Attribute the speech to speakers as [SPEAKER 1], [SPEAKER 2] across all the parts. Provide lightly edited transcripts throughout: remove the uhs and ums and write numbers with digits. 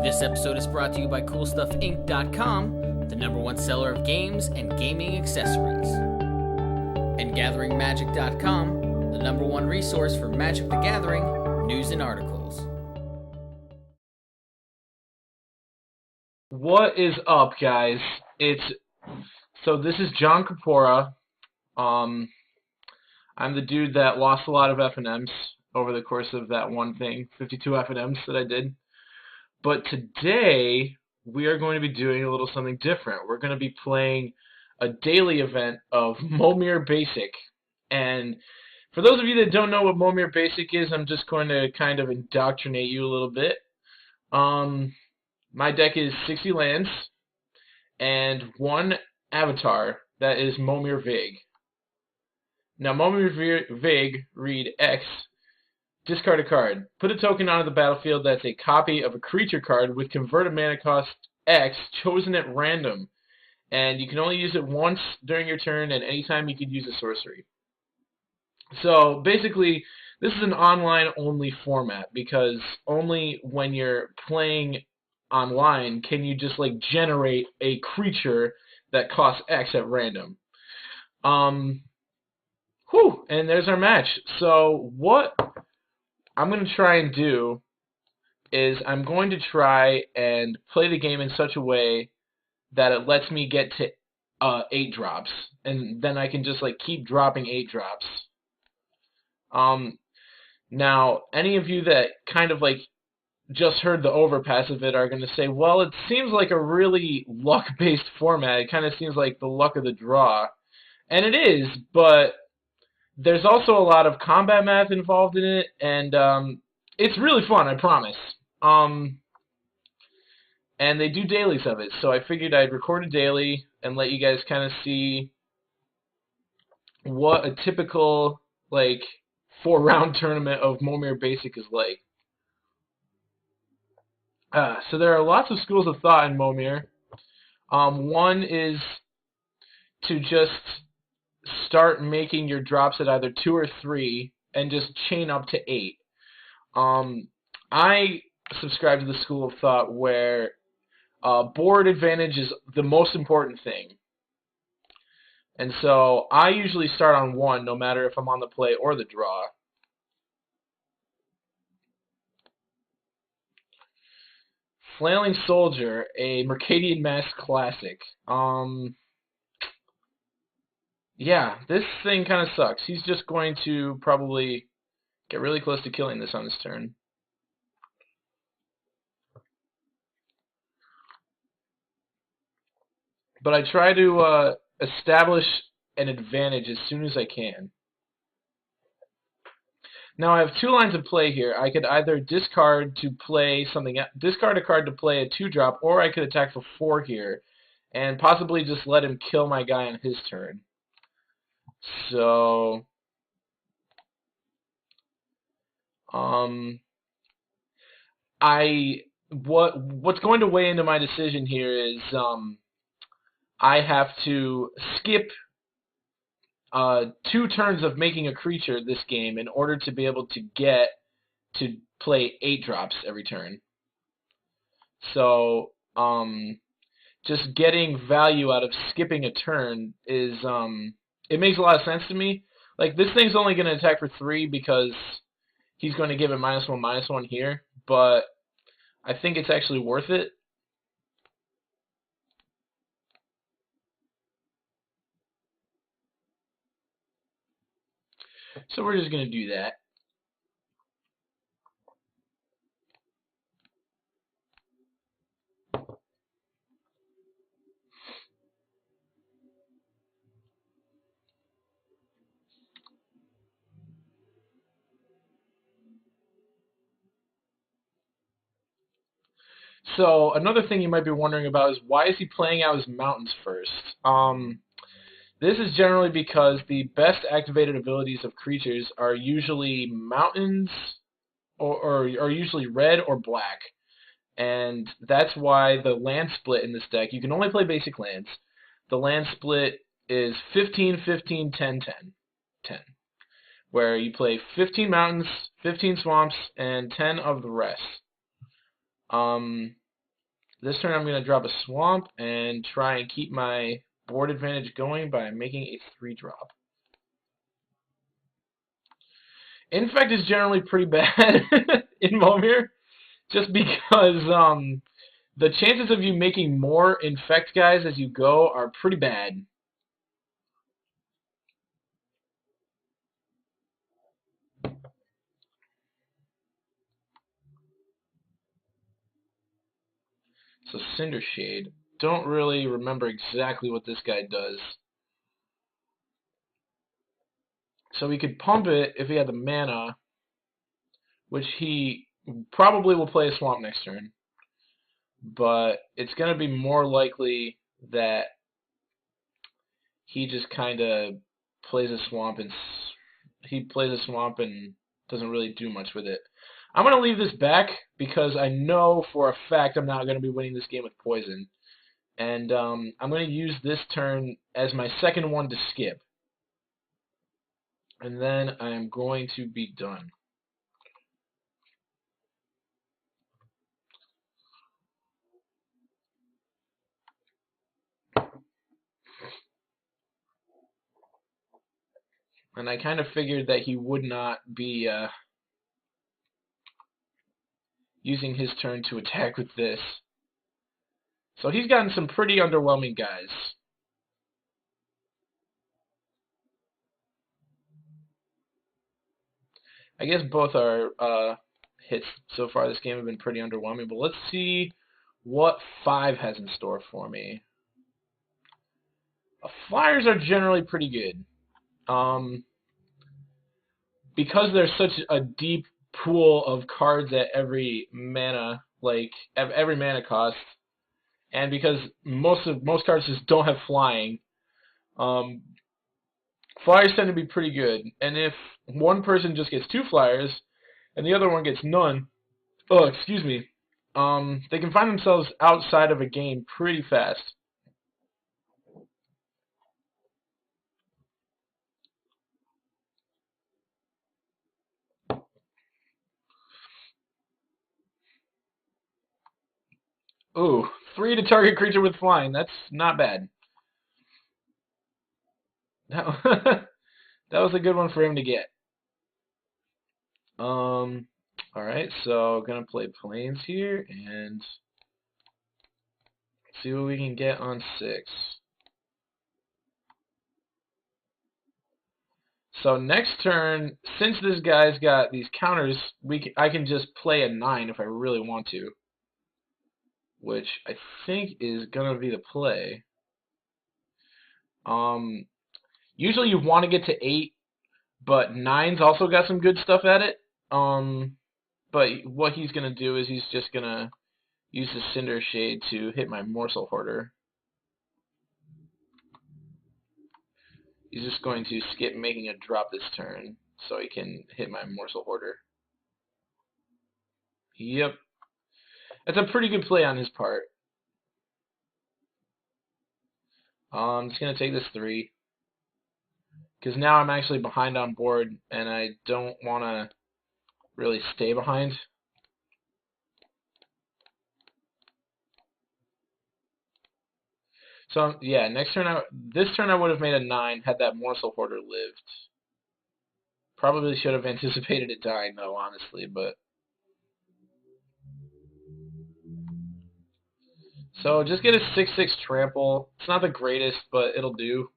[SPEAKER 1] This episode is brought to you by CoolStuffInc.com, the #1 seller of games and gaming accessories. And GatheringMagic.com, the #1 resource for Magic the Gathering news and articles.
[SPEAKER 2] What is up, guys? This is John Kapora. I'm the dude that lost a lot of FNMs over the course of that one thing, 52 FNMs that I did. But today, we are going to be doing a little something different. We're going to be playing a daily event of Momir Basic. And for those of you that don't know what Momir Basic is, I'm just going to kind of indoctrinate you a little bit. My deck is 60 lands and one avatar that is Momir Vig. Now, Momir Vig, read X, discard a card. Put a token onto the battlefield that's a copy of a creature card with converted mana cost X, chosen at random. And you can only use it once during your turn, and anytime you could use a sorcery. So, basically, this is an online-only format, because only when you're playing online can you just, generate a creature that costs X at random. And there's our match. So, what I'm going to try and do is I'm going to try and play the game in such a way that it lets me get to 8 drops, and then I can just keep dropping 8 drops. Now, any of you that kind of just heard the overpass of it are going to say, well, it seems like a really luck-based format. It kind of seems like the luck of the draw. And it is, but there's also a lot of combat math involved in it, and it's really fun, I promise. And they do dailies of it, so I figured I'd record a daily and let you guys kind of see what a typical, 4-round tournament of Momir Basic is like. So there are lots of schools of thought in Momir. One is to just start making your drops at either 2 or 3 and just chain up to 8. I subscribe to the school of thought where board advantage is the most important thing. And so I usually start on 1 no matter if I'm on the play or the draw. Flailing Soldier, a Mercadian Mask classic. Yeah, this thing kind of sucks. He's just going to probably get really close to killing this on his turn. But I try to establish an advantage as soon as I can. Now I have 2 lines of play here. I could either discard to play discard a card to play a 2-drop, or I could attack for 4 here, and possibly just let him kill my guy on his turn. So, what's going to weigh into my decision here is I have to skip 2 turns of making a creature this game in order to be able to get to play 8 drops every turn. So, just getting value out of skipping a turn is it makes a lot of sense to me. This thing's only going to attack for 3 because he's going to give it -1/-1 here, but I think it's actually worth it. So we're just going to do that. So another thing you might be wondering about is why is he playing out his mountains first? This is generally because the best activated abilities of creatures are usually mountains, or are usually red or black. And that's why the land split in this deck, you can only play basic lands. The land split is 15, 15, 10, 10, 10. Where you play 15 mountains, 15 swamps, and 10 of the rest. This turn I'm going to drop a swamp and try and keep my board advantage going by making a 3-drop. Infect is generally pretty bad in Momir, just because the chances of you making more Infect guys as you go are pretty bad. So Cinder Shade. Don't really remember exactly what this guy does. So he could pump it if he had the mana, which he probably will play a swamp next turn. But it's going to be more likely that he just kind of plays a swamp and doesn't really do much with it. I'm going to leave this back because I know for a fact I'm not going to be winning this game with poison. And I'm going to use this turn as my second one to skip. And then I'm going to be done. And I kind of figured that he would not be using his turn to attack with this. So he's gotten some pretty underwhelming guys. I guess both our hits so far this game have been pretty underwhelming, but let's see what 5 has in store for me. Flyers are generally pretty good. Because there's such a deep pool of cards at every mana, every mana cost, and because most cards just don't have flying, flyers tend to be pretty good. And if one person just gets 2 flyers and the other one gets none, they can find themselves outside of a game pretty fast. Ooh, 3 to target creature with flying. That's not bad. That was a good one for him to get. Alright, so gonna play planes here and see what we can get on 6. So next turn, since this guy's got these counters, I can just play a 9 if I really want to, which I think is gonna be the play. Usually you want to get to 8, but 9's also got some good stuff at it. But what he's gonna do is he's just gonna use the Cinder Shade to hit my Morsel Hoarder. He's just going to skip making a drop this turn so he can hit my Morsel Hoarder. Yep. That's a pretty good play on his part. I'm just going to take this 3. Because now I'm actually behind on board, and I don't want to really stay behind. So, yeah, this turn I would have made a 9 had that Morsel Hoarder lived. Probably should have anticipated it dying, though, honestly, but... So, just get a 6/6 trample. It's not the greatest, but it'll do.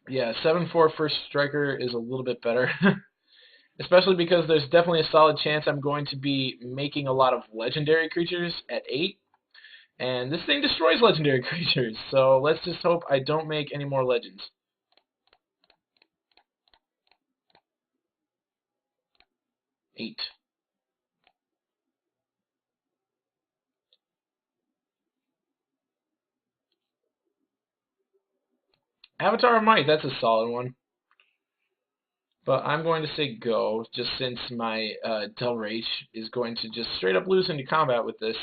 [SPEAKER 2] Yeah, 7/4 first striker is a little bit better. Especially because there's definitely a solid chance I'm going to be making a lot of legendary creatures at 8. And this thing destroys legendary creatures, so let's just hope I don't make any more legends. 8. Avatar of Might, that's a solid one. But I'm going to say go, just since my Del Rage is going to just straight up lose into combat with this.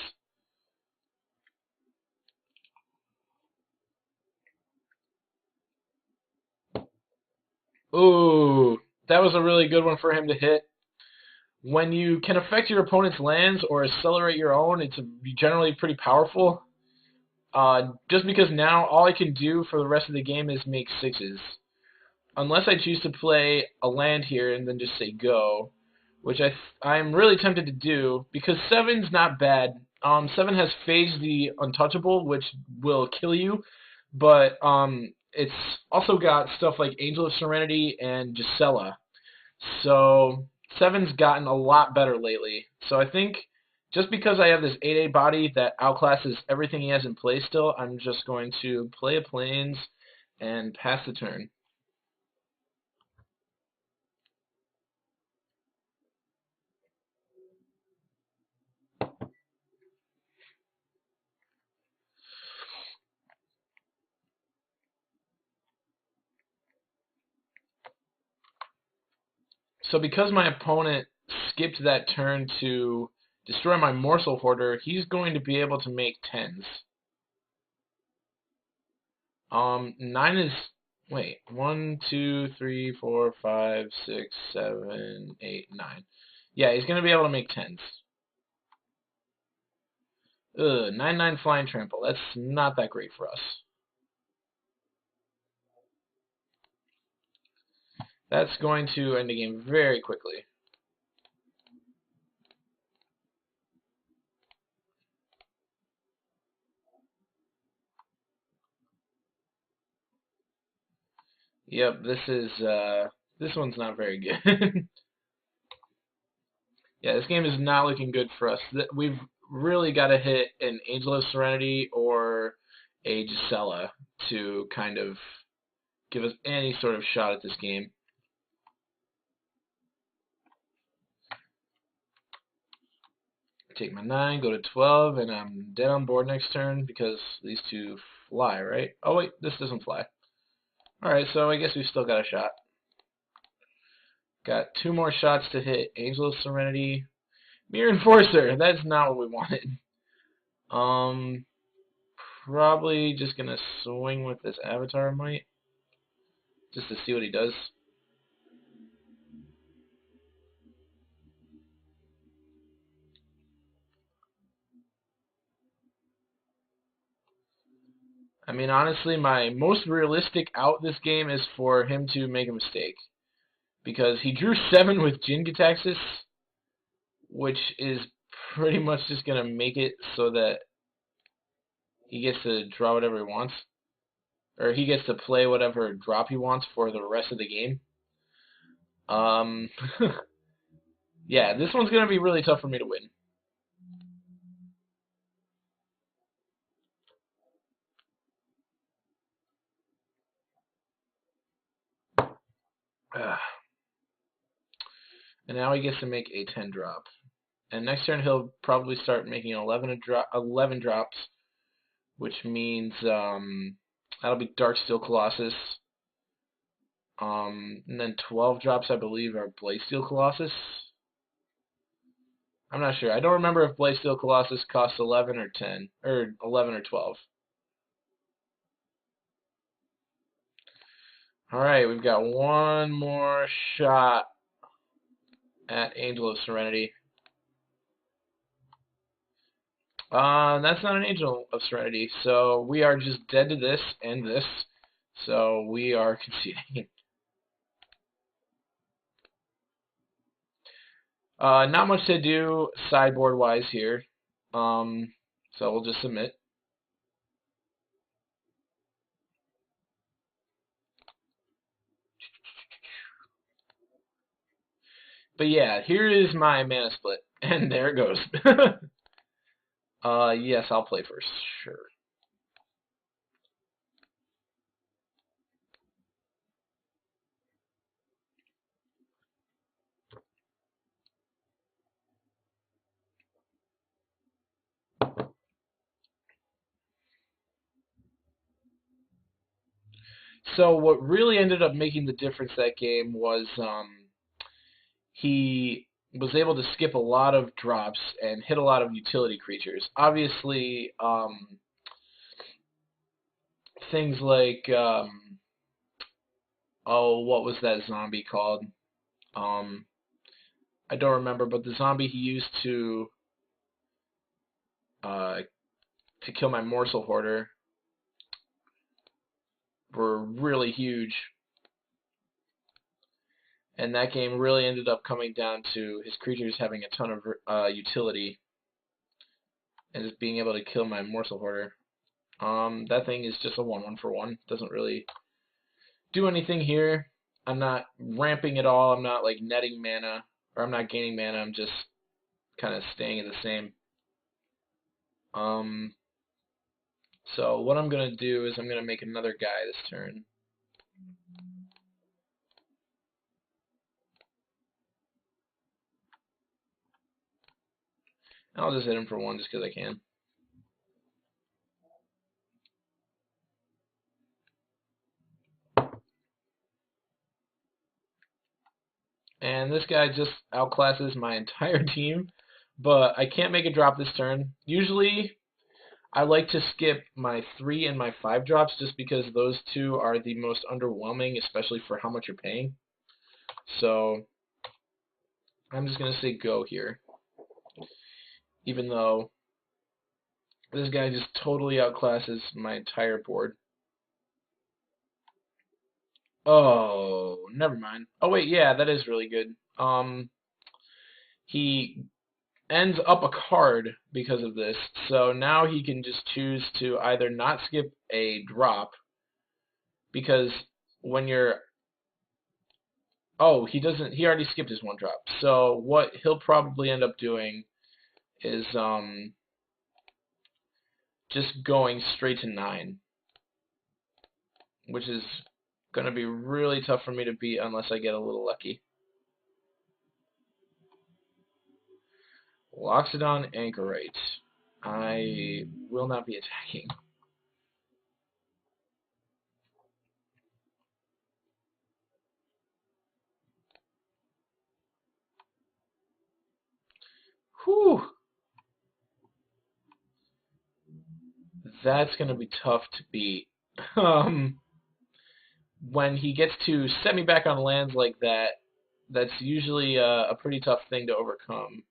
[SPEAKER 2] Ooh, that was a really good one for him to hit. When you can affect your opponent's lands or accelerate your own, it's generally pretty powerful. Just because now all I can do for the rest of the game is make 6s. Unless I choose to play a land here and then just say go, which I'm really tempted to do, because 7's not bad. 7 has Phage the Untouchable, which will kill you, but it's also got stuff like Angel of Serenity and Gisela. So 7's gotten a lot better lately. So I think just because I have this 8/8 body that outclasses everything he has in play still, I'm just going to play a Plains and pass the turn. So because my opponent skipped that turn to destroy my Morsel Hoarder, he's going to be able to make 10s. 9 is, wait, 1, 2, 3, 4, 5, 6, 7, 8, 9. Yeah, he's going to be able to make 10s. Ugh, 9/9 Flying Trample. That's not that great for us. That's going to end the game very quickly. Yep, this one's not very good. Yeah, this game is not looking good for us. We've really got to hit an Angel of Serenity or a Gisela to kind of give us any sort of shot at this game. Take my 9, go to 12, and I'm dead on board next turn because these two fly, right? Oh wait, this doesn't fly. Alright, so I guess we've still got a shot. Got 2 more shots to hit Angel of Serenity. Mirror Enforcer, that's not what we wanted. Probably just gonna swing with this Avatar Might, just to see what he does. I mean, honestly, my most realistic out this game is for him to make a mistake. Because he drew 7 with Jin-Gitaxias, which is pretty much just going to make it so that he gets to draw whatever he wants. Or he gets to play whatever drop he wants for the rest of the game. Yeah, this one's going to be really tough for me to win. And now he gets to make a 10 drop. And next turn he'll probably start making 11 drops, which means that'll be Darksteel Colossus. And then 12 drops, I believe, are Bladesteel Colossus. I'm not sure. I don't remember if Bladesteel Colossus costs 11 or 10, or 11 or 12. Alright, we've got one more shot at Angel of Serenity. That's not an Angel of Serenity, so we are just dead to this and this, so we are conceding. Not much to do sideboard-wise here, so we'll just submit. But yeah, here is my mana split, and there it goes. Yes, I'll play first, sure. So what really ended up making the difference that game was he was able to skip a lot of drops and hit a lot of utility creatures. Obviously, things like Oh, what was that zombie called? I don't remember, but the zombie he used to kill my morsel hoarder were really huge. And that game really ended up coming down to his creatures having a ton of utility and just being able to kill my morsel hoarder. That thing is just a 1/1 for 1. Doesn't really do anything here. I'm not ramping at all. I'm not like netting mana, or I'm not gaining mana. I'm just kind of staying in the same. So what I'm gonna do is I'm gonna make another guy this turn. I'll just hit him for 1 just because I can. And this guy just outclasses my entire team, but I can't make a drop this turn. Usually, I like to skip my 3 and my 5 drops just because those two are the most underwhelming, especially for how much you're paying. So, I'm just going to say go here. Even though this guy just totally outclasses my entire board. Oh, never mind. Oh wait, yeah, that is really good. He ends up a card because of this, so now he can just choose to either not skip a drop, because when you're... Oh, he doesn't, he already skipped his 1 drop. So what he'll probably end up doing is just going straight to 9, which is going to be really tough for me to beat unless I get a little lucky. Loxodon Anchorite. I will not be attacking. Whew. That's going to be tough to beat. When he gets to set me back on lands like that, that's usually a pretty tough thing to overcome.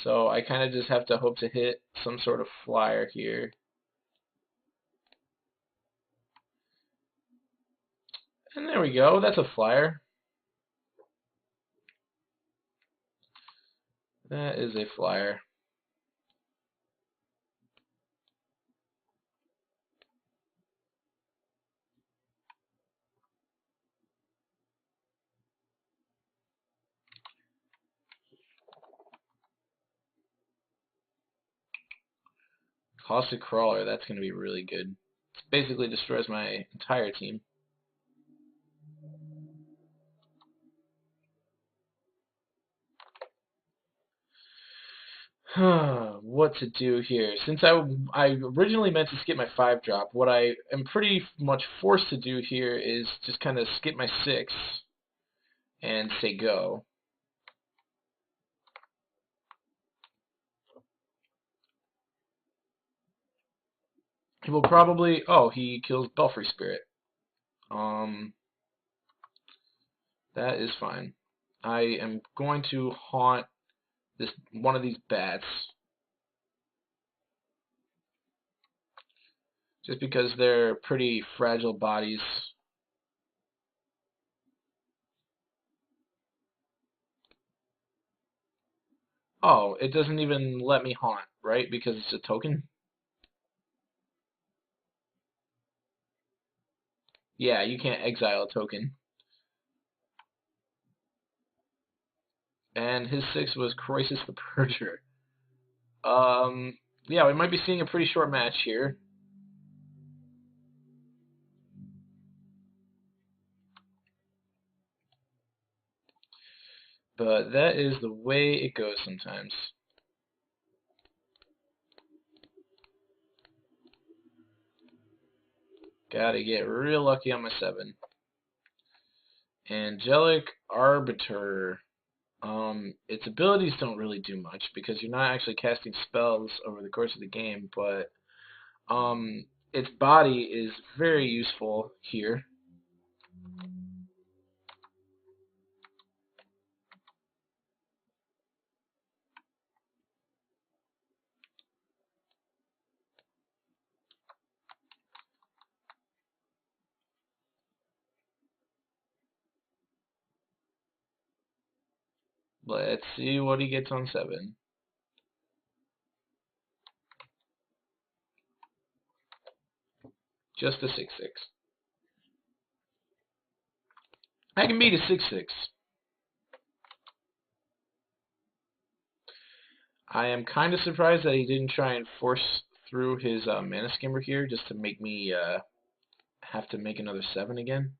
[SPEAKER 2] So I kind of just have to hope to hit some sort of flyer here. And there we go, that's a flyer. That is a flyer. Caustic Crawler, that's going to be really good. It basically destroys my entire team. What to do here? Since I originally meant to skip my 5 drop, what I am pretty much forced to do here is just kind of skip my 6 and say go. He will probably... Oh, he kills Belfry Spirit. That is fine. I am going to haunt one of these bats. Just because they're pretty fragile bodies. Oh, it doesn't even let me haunt, right? Because it's a token? Yeah, you can't exile a token. And his 6 was Crisis the Purger. Yeah, we might be seeing a pretty short match here. But that is the way it goes sometimes. Gotta get real lucky on my 7. Angelic Arbiter. Its abilities don't really do much because you're not actually casting spells over the course of the game, but its body is very useful here. Let's see what he gets on 7. Just a 6/6. I can beat a 6/6. I am kind of surprised that he didn't try and force through his mana skimmer here just to make me have to make another 7 again.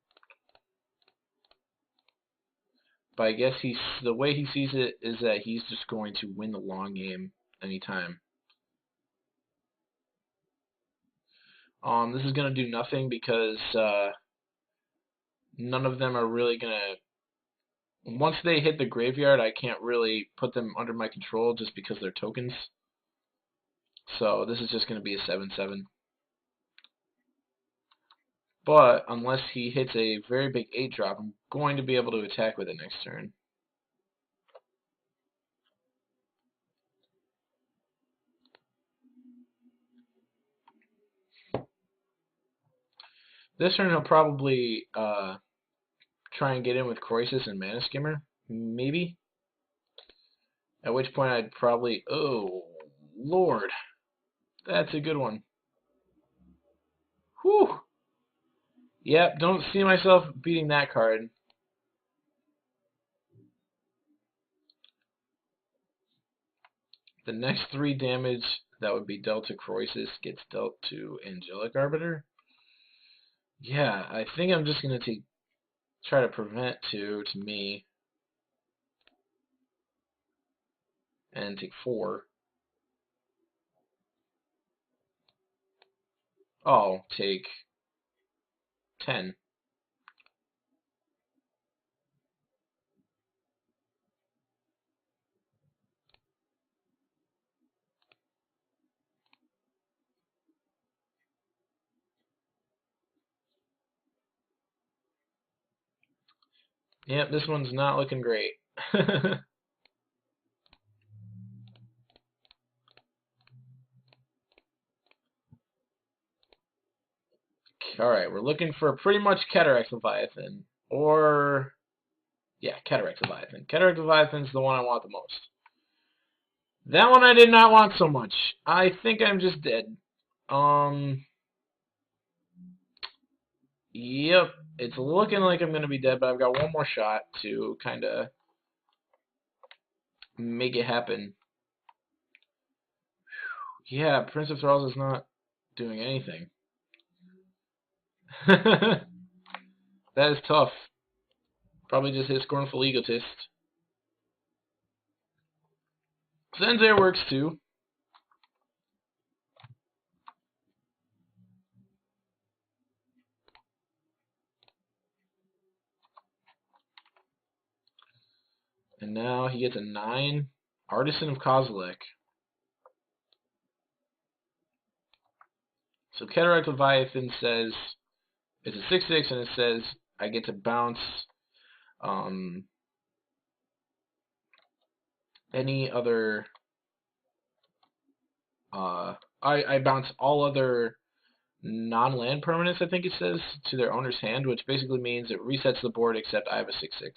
[SPEAKER 2] But I guess the way he sees it is that he's just going to win the long game anytime. This is going to do nothing because none of them are really going to... Once they hit the graveyard, I can't really put them under my control just because they're tokens. So this is just going to be a 7/7. But unless he hits a very big 8-drop, I'm going to be able to attack with it next turn. This turn he'll probably try and get in with Croesus and Mana Skimmer, maybe. At which point I'd probably... Oh, Lord. That's a good one. Whew. Yep, don't see myself beating that card. The next 3 damage that would be dealt to Croesus gets dealt to Angelic Arbiter. Yeah, I think I'm just going to try to prevent 2 to me. And take 4. Oh, take 10. Yep, this one's not looking great. Alright, we're looking for pretty much Cataract Leviathan. Or... yeah, Cataract Leviathan. Cataract Leviathan's the one I want the most. That one I did not want so much. I think I'm just dead. Yep, it's looking like I'm going to be dead, but I've got one more shot to kind of make it happen. Yeah, Prince of Thralls is not doing anything. That is tough. Probably just his Scornful Egotist. Zenzare works too. And now he gets a 9. Artisan of Kozilek. So Cataract Leviathan says it's a 6/6, and it says I get to bounce any other. I bounce all other non-land permanents, I think it says, to their owner's hand, which basically means it resets the board except I have a 6/6.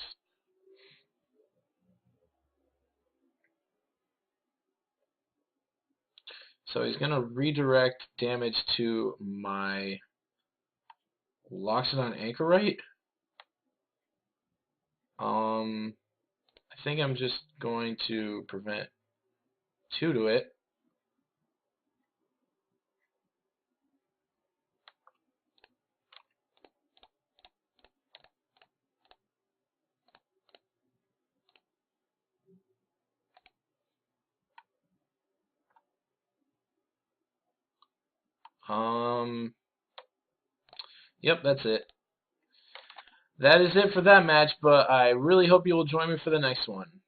[SPEAKER 2] So he's going to redirect damage to my Loxodon Anchorite. I think I'm just going to prevent 2 to it. Yep, that's it. That is it for that match, but I really hope you will join me for the next one.